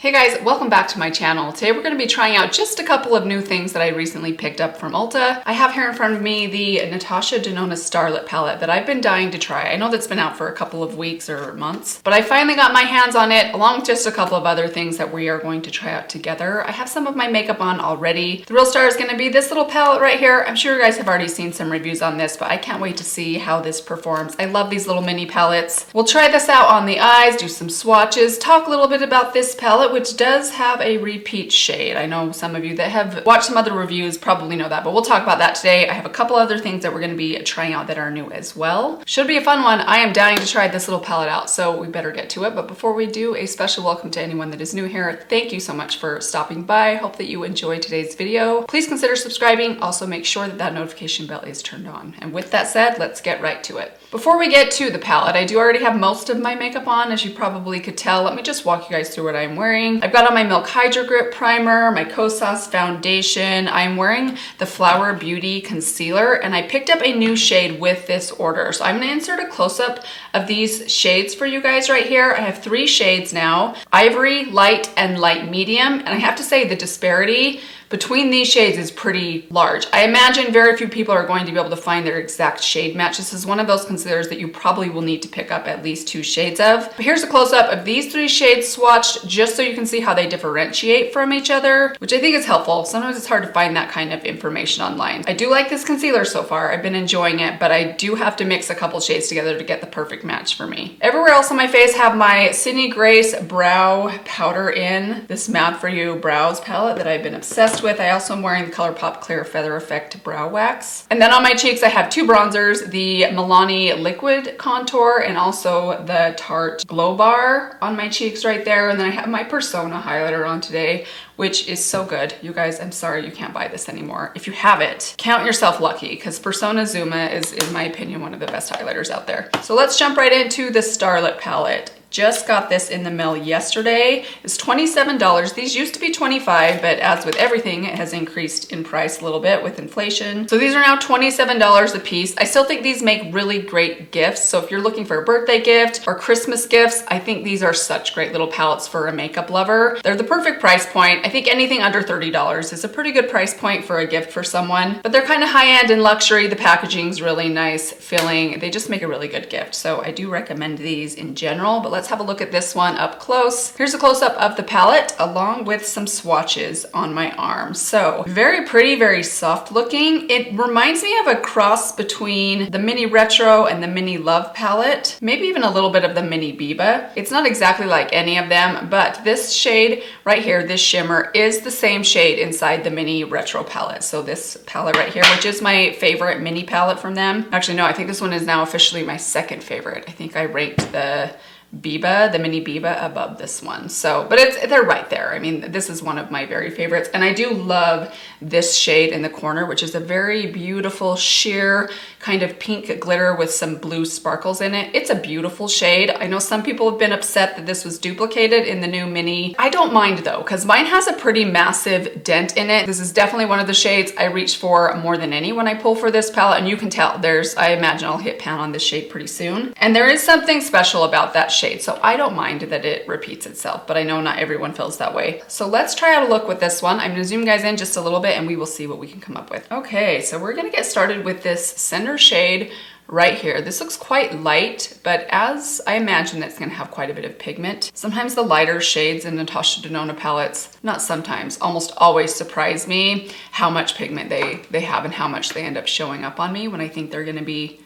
Hey guys, welcome back to my channel. Today we're going to be trying out just a couple of new things that I recently picked up from Ulta. I have here in front of me the Natasha Denona Starlette palette that I've been dying to try. I know that's been out for a couple of weeks or months, but I finally got my hands on it along with just a couple of other things that we are going to try out together. I have some of my makeup on already. The real star is going to be this little palette right here. I'm sure you guys have already seen some reviews on this, but I can't wait to see how this performs. I love these little mini palettes. We'll try this out on the eyes, do some swatches, talk a little bit about this palette, which does have a repeat shade. I know some of you that have watched some other reviews probably know that, but we'll talk about that today. I have a couple other things that we're going to be trying out that are new as well. Should be a fun one. I am dying to try this little palette out, so we better get to it. But before we do, a special welcome to anyone that is new here. Thank you so much for stopping by. Hope that you enjoyed today's video. Please consider subscribing. Also make sure that that notification bell is turned on. And with that said, let's get right to it. Before we get to the palette, I do already have most of my makeup on, as you probably could tell. Let me just walk you guys through what I'm wearing. I've got on my Milk Hydro Grip primer, my Kosas foundation. I'm wearing the Flower Beauty concealer, and I picked up a new shade with this order. So I'm gonna insert a close-up of these shades for you guys right here. I have 3 shades now: Ivory, Light, and Light Medium. And I have to say the disparity between these shades is pretty large. I imagine very few people are going to be able to find their exact shade match. This is one of those concealers that you probably will need to pick up at least 2 shades of. But here's a close-up of these 3 shades swatched just so you can see how they differentiate from each other, which I think is helpful. Sometimes it's hard to find that kind of information online. I do like this concealer so far. I've been enjoying it, but I do have to mix a couple shades together to get the perfect match for me. Everywhere else on my face have my Sydney Grace brow powder in this Mad For You brows palette that I've been obsessed with. I also am wearing the ColourPop Clear Feather Effect brow wax. And then on my cheeks I have 2 bronzers, the Milani Liquid Contour and also the Tarte Glow Bar on my cheeks right there. And then I have my Persona highlighter on today, which is so good. You guys, I'm sorry you can't buy this anymore. If you have it, count yourself lucky, because Persona Zuma is, in my opinion, one of the best highlighters out there. So let's jump right into the Starlette palette. Just got this in the mail yesterday. It's $27. These used to be $25, but as with everything, it has increased in price a little bit with inflation. So these are now $27 a piece. I still think these make really great gifts. So if you're looking for a birthday gift or Christmas gifts, I think these are such great little palettes for a makeup lover. They're the perfect price point. I think anything under $30 is a pretty good price point for a gift for someone, but they're kind of high-end and luxury. The packaging's really nice, filling. They just make a really good gift. So I do recommend these in general, but let's have a look at this one up close. Here's a close-up of the palette along with some swatches on my arm. So very pretty, very soft looking. It reminds me of a cross between the Mini Retro and the Mini Love palette, maybe even a little bit of the Mini Biba. It's not exactly like any of them, but this shade right here, this shimmer, is the same shade inside the Mini Retro palette. So this palette right here, which is my favorite mini palette from them. Actually, no, I think this one is now officially my second favorite. I think I ranked the Biba, the Mini Biba, above this one. So, but they're right there. I mean, this is one of my very favorites. And I do love this shade in the corner, which is a very beautiful sheer kind of pink glitter with some blue sparkles in it. It's a beautiful shade. I know some people have been upset that this was duplicated in the new Mini. I don't mind though, because mine has a pretty massive dent in it. This is definitely one of the shades I reach for more than any when I pull for this palette. And you can tell I imagine I'll hit pan on this shade pretty soon. And there is something special about that shade. So I don't mind that it repeats itself, but I know not everyone feels that way. So let's try out a look with this one. I'm gonna zoom you guys in just a little bit and we will see what we can come up with. Okay, so we're gonna get started with this center shade right here. This looks quite light, but as I imagine it's gonna have quite a bit of pigment. Sometimes the lighter shades in Natasha Denona palettes, not sometimes, almost always surprise me how much pigment they have and how much they end up showing up on me when I think they're gonna be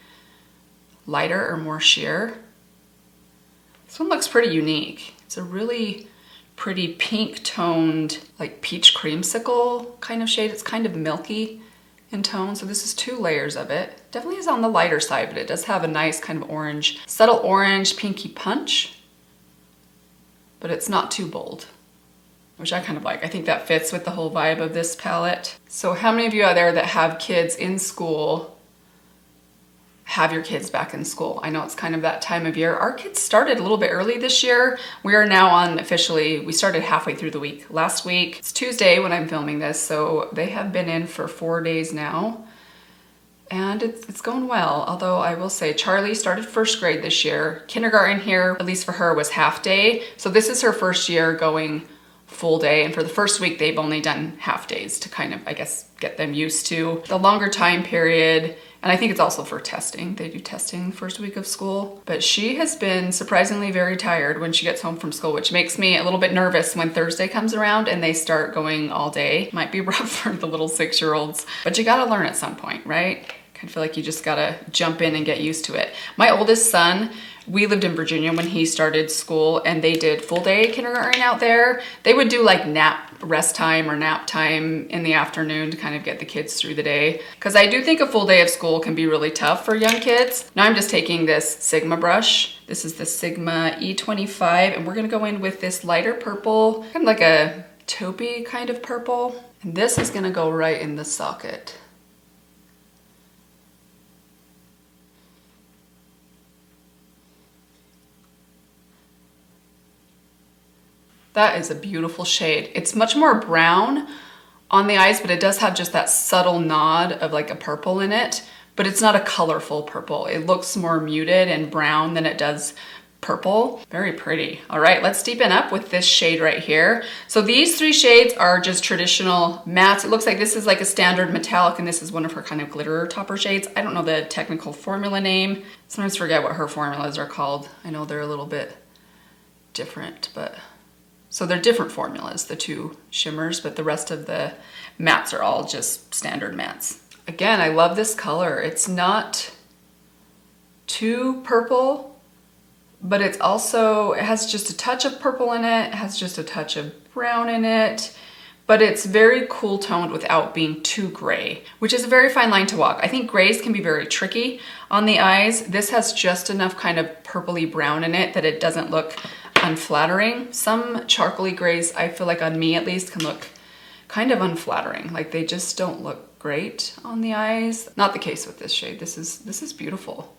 lighter or more sheer. This one looks pretty unique. It's a really pretty pink toned, like peach creamsicle kind of shade. It's kind of milky in tone. So this is 2 layers of it. Definitely is on the lighter side, but it does have a nice kind of orange, subtle orange, pinky punch, but it's not too bold, which I kind of like. I think that fits with the whole vibe of this palette. So how many of you out there that have kids in school have your kids back in school? I know it's kind of that time of year. Our kids started a little bit early this year. We are now on officially, we started halfway through the week. Last week, it's Tuesday when I'm filming this, so they have been in for 4 days now. And it's going well. Although I will say Charlie started 1st grade this year. Kindergarten here, at least for her, was half day. So this is her 1st year going full day. And for the first week, they've only done half days to kind of, I guess, get them used to the longer time period. And I think it's also for testing. They do testing the first week of school. But she has been surprisingly very tired when she gets home from school, which makes me a little bit nervous when Thursday comes around and they start going all day. Might be rough for the little 6-year-olds, but you gotta learn at some point, right? I feel like you just gotta jump in and get used to it. My oldest son, we lived in Virginia when he started school and they did full day kindergarten out there. They would do like rest time or nap time in the afternoon to kind of get the kids through the day. Because I do think a full day of school can be really tough for young kids. Now I'm just taking this Sigma brush. This is the Sigma E25 and we're gonna go in with this lighter purple, kind of like a taupey kind of purple. And this is gonna go right in the socket. That is a beautiful shade. It's much more brown on the eyes, but it does have just that subtle nod of like a purple in it, but it's not a colorful purple. It looks more muted and brown than it does purple. Very pretty. All right, let's deepen up with this shade right here. So these 3 shades are just traditional mattes. It looks like this is like a standard metallic and this is one of her kind of glitter topper shades. I don't know the technical formula name. Sometimes forget what her formulas are called. I know they're a little bit different, but so they're different formulas, the 2 shimmers, but the rest of the mattes are all just standard mattes. Again, I love this color. It's not too purple, but it's also, it has just a touch of purple in it. It has just a touch of brown in it, but it's very cool toned without being too gray, which is a very fine line to walk. I think grays can be very tricky on the eyes. This has just enough kind of purpley brown in it that it doesn't look unflattering. Some charcoaly grays, I feel like on me at least, can look kind of unflattering. Like they just don't look great on the eyes. Not the case with this shade. This is beautiful.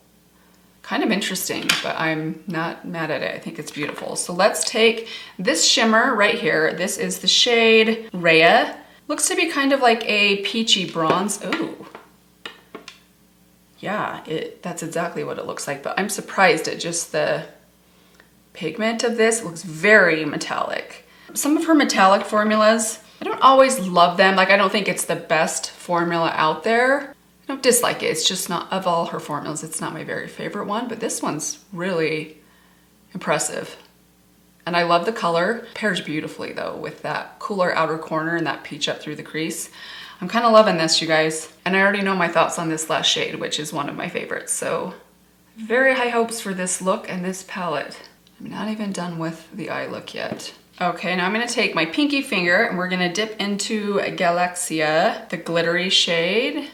Kind of interesting, but I'm not mad at it. I think it's beautiful. So let's take this shimmer right here. This is the shade Rhea. Looks to be kind of like a peachy bronze. Ooh. Yeah, that's exactly what it looks like, but I'm surprised at just the pigment of this. It looks very metallic. Some of her metallic formulas, I don't always love them. Like I don't think it's the best formula out there. I don't dislike it. It's just not, of all her formulas, it's not my very favorite one, but this one's really impressive. And I love the color. Pairs beautifully though with that cooler outer corner and that peach up through the crease. I'm kind of loving this, you guys. And I already know my thoughts on this last shade, which is one of my favorites. So very high hopes for this look and this palette. I'm not even done with the eye look yet. Okay, now I'm gonna take my pinky finger and we're gonna dip into Galaxia, the glittery shade.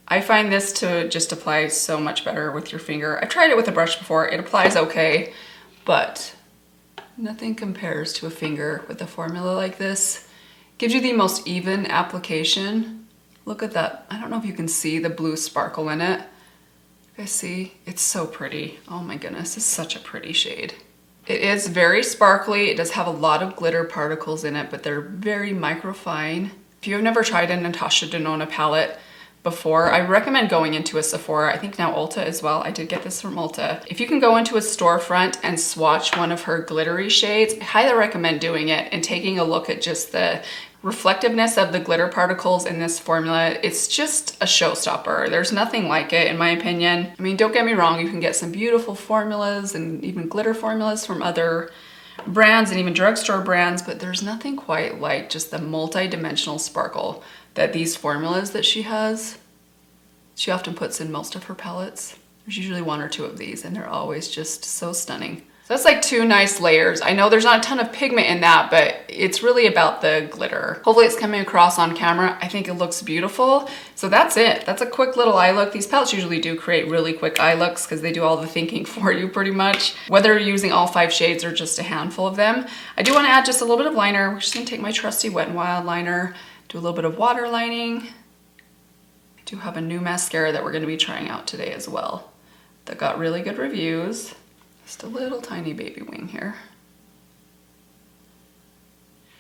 I find this to just apply so much better with your finger. I've tried it with a brush before. It applies okay, but nothing compares to a finger with a formula like this. Gives you the most even application. Look at that. I don't know if you can see the blue sparkle in it. You guys see? It's so pretty. Oh my goodness, it's such a pretty shade. It is very sparkly. It does have a lot of glitter particles in it, but they're very microfine. If you have never tried a Natasha Denona palette before, I recommend going into a Sephora. I think now Ulta as well. I did get this from Ulta. If you can go into a storefront and swatch one of her glittery shades, I highly recommend doing it and taking a look at just the reflectiveness of the glitter particles in this formula. It's just a showstopper. There's nothing like it in my opinion. I mean, don't get me wrong, you can get some beautiful formulas and even glitter formulas from other brands and even drugstore brands, but there's nothing quite like just the multi-dimensional sparkle that these formulas that she has. She often puts in most of her palettes. There's usually 1 or 2 of these and they're always just so stunning. So that's like 2 nice layers. I know there's not a ton of pigment in that, but it's really about the glitter. Hopefully it's coming across on camera. I think it looks beautiful. So that's it. That's a quick little eye look. These palettes usually do create really quick eye looks because they do all the thinking for you pretty much, whether you're using all 5 shades or just a handful of them. I do want to add just a little bit of liner. We're just gonna take my trusty Wet n Wild liner, do a little bit of water lining. I do have a new mascara that we're gonna be trying out today as well that got really good reviews. Just a little tiny baby wing here.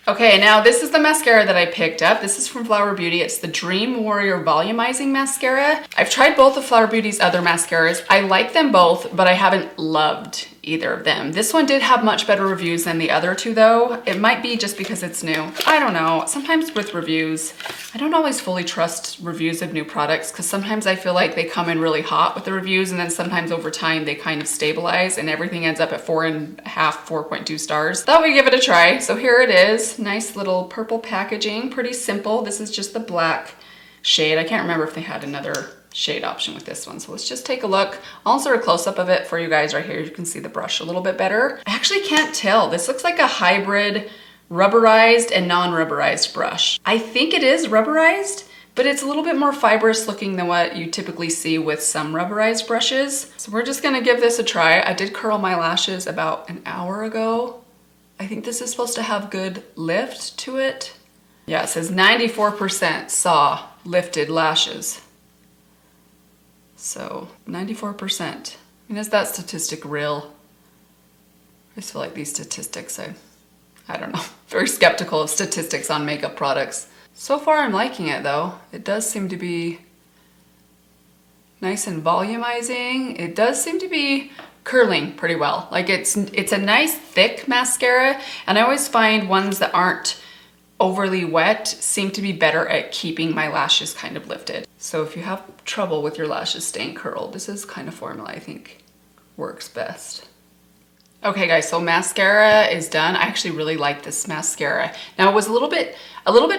Okay, now this is the mascara that I picked up. This is from Flower Beauty. It's the Dream Warrior Volumizing Mascara. I've tried both of Flower Beauty's other mascaras. I like them both, but I haven't loved either of them. This one did have much better reviews than the other two though. It might be just because it's new. I don't know. Sometimes with reviews, I don't always fully trust reviews of new products because sometimes I feel like they come in really hot with the reviews and then sometimes over time they kind of stabilize and everything ends up at 4.5, 4.2 stars. Thought we'd give it a try. So here it is. Nice little purple packaging. Pretty simple. This is just the black shade. I can't remember if they had another shade option with this one. So let's just take a look. I'll insert a close-up of it for you guys right here. You can see the brush a little bit better. I actually can't tell. This looks like a hybrid rubberized and non-rubberized brush. I think it is rubberized, but it's a little bit more fibrous looking than what you typically see with some rubberized brushes. So we're just gonna give this a try. I did curl my lashes about an hour ago. I think this is supposed to have good lift to it. Yeah, it says 94% saw lifted lashes. So 94%. I mean, is that statistic real? I just feel like these statistics, I don't know, very skeptical of statistics on makeup products. So far I'm liking it though. It does seem to be nice and volumizing. It does seem to be curling pretty well. Like it's a nice thick mascara, and I always find ones that aren't overly wet seem to be better at keeping my lashes kind of lifted. So if you have trouble with your lashes staying curled, this is kind of formula I think works best. Okay guys, so mascara is done. I actually really like this mascara. Now it was a little bit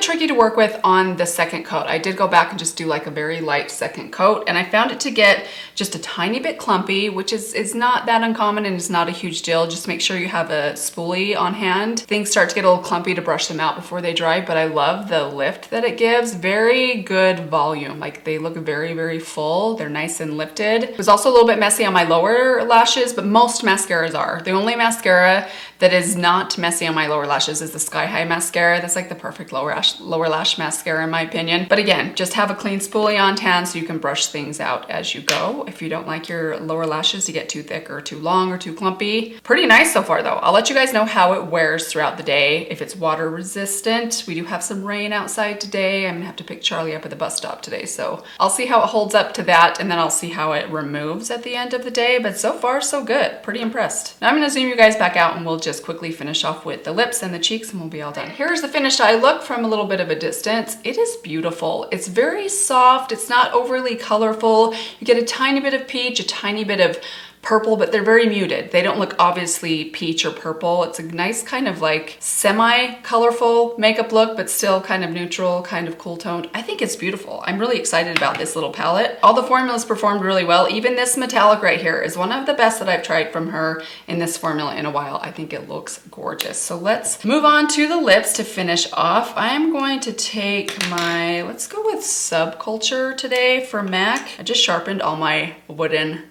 tricky to work with on the second coat. I did go back and just do like a very light second coat, and I found it to get just a tiny bit clumpy, which is not that uncommon and it's not a huge deal. Just make sure you have a spoolie on hand. Things start to get a little clumpy to brush them out before they dry, but I love the lift that it gives. Very good volume. Like they look very, very full. They're nice and lifted. It was also a little bit messy on my lower lashes, but most mascaras are. The only mascara that is not messy on my lower lashes is the Sky High mascara. That's like the perfect lower lash mascara in my opinion. But again, just have a clean spoolie on hand so you can brush things out as you go if you don't like your lower lashes to get too thick or too long or too clumpy. Pretty nice so far though. I'll let you guys know how it wears throughout the day. If it's water resistant, we do have some rain outside today. I'm gonna have to pick Charlie up at the bus stop today. So I'll see how it holds up to that, and then I'll see how it removes at the end of the day. But so far so good, pretty impressed. Now I'm gonna zoom you guys back out and we'll just quickly finish off with the lips and the cheeks and we'll be all done. Here's the finished eye look from a little bit of a distance. It is beautiful. It's very soft. It's not overly colorful. You get a tiny bit of peach, a tiny bit of purple, but they're very muted. They don't look obviously peach or purple. It's a nice kind of like semi-colorful makeup look, but still kind of neutral, kind of cool toned. I think it's beautiful. I'm really excited about this little palette. All the formulas performed really well. Even this metallic right here is one of the best that I've tried from her in this formula in a while. I think it looks gorgeous. So let's move on to the lips to finish off. I'm going to take my, let's go with Subculture today from MAC. I just sharpened all my wooden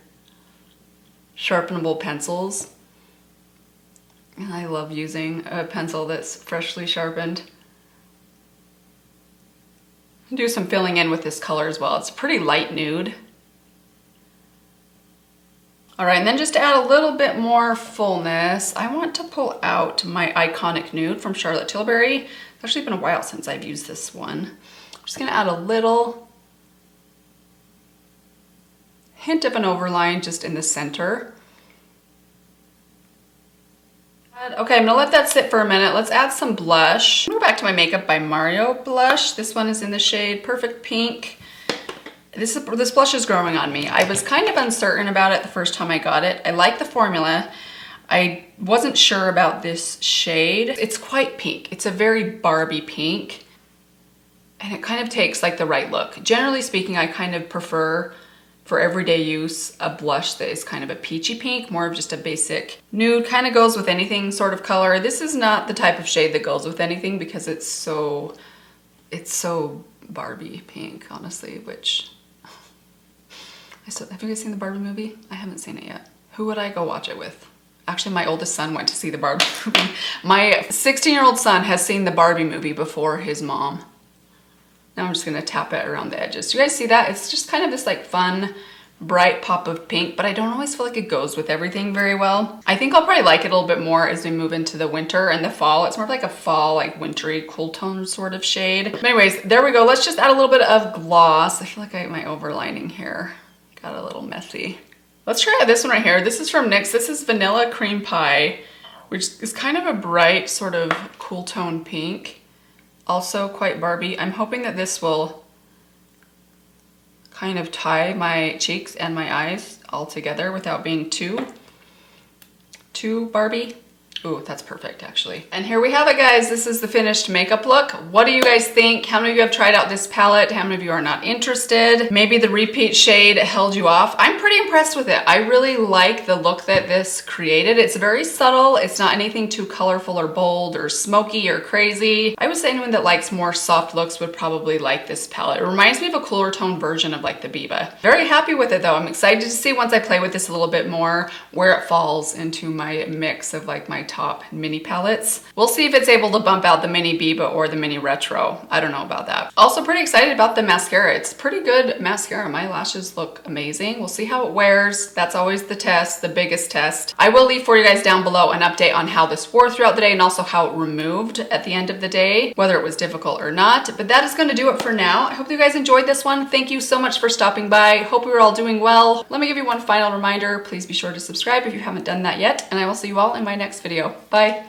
sharpenable pencils. And I love using a pencil that's freshly sharpened. Do some filling in with this color as well. It's a pretty light nude. All right, and then just to add a little bit more fullness, I want to pull out my Iconic Nude from Charlotte Tilbury. It's actually been a while since I've used this one. I'm just gonna add a little hint of an overline just in the center. Okay, I'm gonna let that sit for a minute. Let's add some blush. I'm gonna go back to my Makeup by Mario blush. This one is in the shade Perfect Pink. This blush is growing on me. I was kind of uncertain about it the first time I got it. I like the formula. I wasn't sure about this shade. It's quite pink. It's a very Barbie pink. And it kind of takes like the right look. Generally speaking, I kind of prefer for everyday use a blush that is kind of a peachy pink, more of just a basic nude, kind of goes with anything sort of color. This is not the type of shade that goes with anything because it's so Barbie pink, honestly, which have you guys seen the Barbie movie? I haven't seen it yet. Who would I go watch it with? Actually, my oldest son went to see the Barbie movie. My 16-year-old son has seen the Barbie movie before his mom. Now I'm just gonna tap it around the edges. Do you guys see that? It's just kind of this like fun, bright pop of pink, but I don't always feel like it goes with everything very well. I think I'll probably like it a little bit more as we move into the winter and the fall. It's more of like a fall, like wintry, cool tone sort of shade. But anyways, there we go. Let's just add a little bit of gloss. I feel like my overlining here got a little messy. Let's try out this one right here. This is from NYX. This is Vanilla Cream Pie, which is kind of a bright sort of cool tone pink. Also quite Barbie. I'm hoping that this will kind of tie my cheeks and my eyes all together without being too Barbie. Ooh, that's perfect actually. And here we have it, guys. This is the finished makeup look. What do you guys think? How many of you have tried out this palette? How many of you are not interested? Maybe the repeat shade held you off. I'm pretty impressed with it. I really like the look that this created. It's very subtle. It's not anything too colorful or bold or smoky or crazy. I would say anyone that likes more soft looks would probably like this palette. It reminds me of a cooler tone version of like the Biba. Very happy with it though. I'm excited to see once I play with this a little bit more where it falls into my mix of like my top mini palettes. We'll see if it's able to bump out the mini Biba or the mini retro. I don't know about that. Also pretty excited about the mascara. It's pretty good mascara. My lashes look amazing. We'll see how it wears. That's always the test, the biggest test. I will leave for you guys down below an update on how this wore throughout the day and also how it removed at the end of the day, whether it was difficult or not. But that is going to do it for now. I hope you guys enjoyed this one. Thank you so much for stopping by. Hope you're all doing well. Let me give you one final reminder. Please be sure to subscribe if you haven't done that yet, and I will see you all in my next video. Bye.